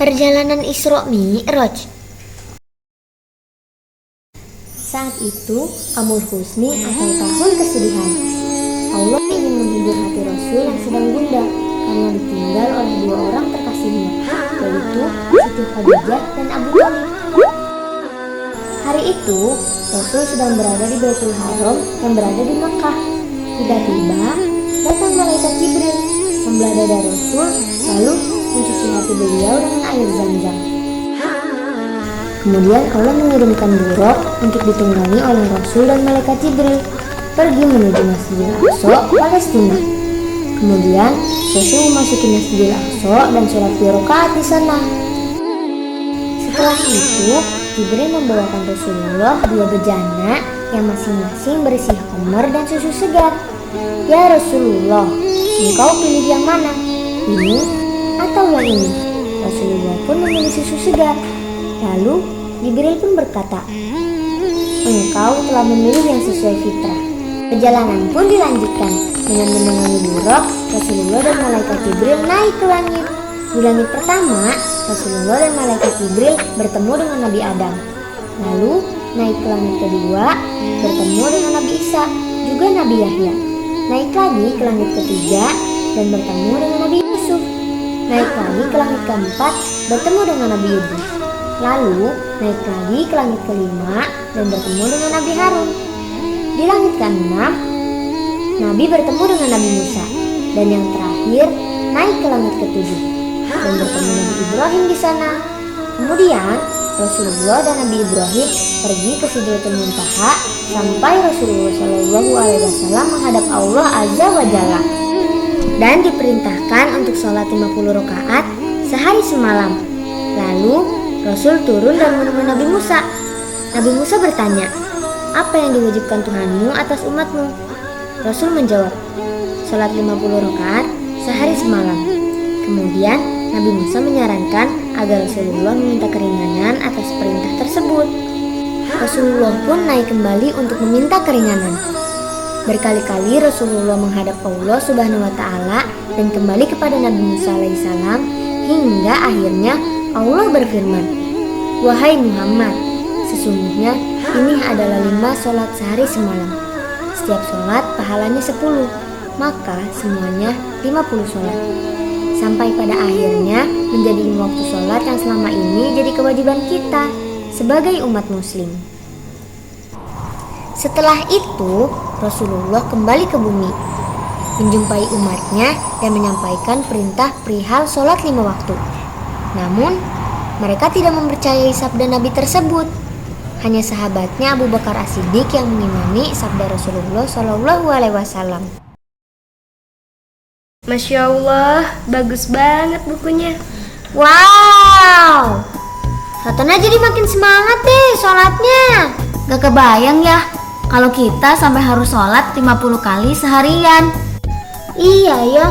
Perjalanan Isra Mi'raj. Saat itu Amul Husni atau tahun kesedihan. Allah ingin menghibur hati Rasul yang sedang gundah karena ditinggal oleh dua orang terkasihnya, yaitu Siti Khadijah dan Abu Thalib. Hari itu Rasul sedang berada di Baitul Haram yang berada di Makkah. Tiba-tiba datang malaikat Jibril, membelah dada Rasul lalu mencuci hati beliau dengan air Zam-Zam. Kemudian Allah mengirimkan buruk untuk ditunggangi oleh Rasul dan malaikat Jibril pergi menuju Masjidil Aqsa, Palestina. Kemudian Rasul memasuki Masjidil Aqsa dan sholat 2 rakaat di sana. Setelah itu Jibril membawakan Rasulullah 2 bejana yang masing-masing berisi khamar dan susu segar. Ya Rasulullah, engkau pilih yang mana? Ini atau yang ini? Rasulullah pun memilih susu segar. Lalu Jibril pun berkata, engkau telah memilih yang sesuai fitrah. Perjalanan pun dilanjutkan dengan menunggangi buruk. Rasulullah dan malaikat Jibril naik ke langit. Di langit pertama, Rasulullah dan malaikat Jibril bertemu dengan Nabi Adam. Lalu naik ke langit kedua, bertemu dengan Nabi Isa, juga Nabi Yahya. Naik lagi ke langit ketiga dan bertemu dengan Nabi Yusuf. Naik lagi ke langit keempat, bertemu dengan Nabi Idris. Lalu naik lagi ke langit kelima dan bertemu dengan Nabi Harun. Di langit keenam, Nabi bertemu dengan Nabi Musa. Dan yang terakhir naik ke langit ketujuh dan bertemu Nabi Ibrahim di sana. Kemudian Rasulullah dan Nabi Ibrahim pergi ke Sidratul Muntaha sampai Rasulullah SAW menghadap Allah Azza wa Jalla dan diperintahkan untuk sholat 50 rakaat sehari semalam. Lalu Rasul turun dan menemui Nabi Musa. Nabi Musa bertanya, apa yang diwajibkan Tuhanmu atas umatmu? Rasul menjawab, sholat 50 rakaat sehari semalam. Kemudian Nabi Musa menyarankan agar Rasulullah meminta keringanan atas perintah tersebut. Rasulullah pun naik kembali untuk meminta keringanan. Berkali-kali Rasulullah menghadap Allah Subhanahu wa Ta'ala dan kembali kepada Nabi Musa alaihissalam hingga akhirnya Allah berfirman, wahai Muhammad, sesungguhnya ini adalah 5 sholat sehari semalam. Setiap sholat pahalanya 10, maka semuanya 50 sholat. Sampai pada akhirnya menjadi 5 waktu sholat yang selama ini jadi kewajiban kita sebagai umat muslim. Setelah itu Rasulullah kembali ke bumi, menjumpai umatnya dan menyampaikan perintah perihal sholat 5 waktu. Namun mereka tidak mempercayai sabda Nabi tersebut. Hanya sahabatnya Abu Bakar As-Siddiq yang mengimani sabda Rasulullah SAW. Masya Allah, bagus banget bukunya. Wow, Satana jadi makin semangat deh sholatnya. Gak kebayang ya kalau kita sampai harus sholat 50 kali seharian. Iya ya,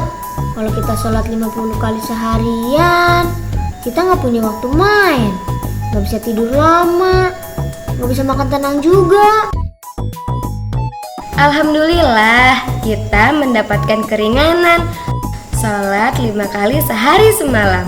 kalau kita sholat 50 kali seharian, kita gak punya waktu main, gak bisa tidur lama, gak bisa makan tenang juga. Alhamdulillah, kita mendapatkan keringanan sholat 5 kali sehari semalam.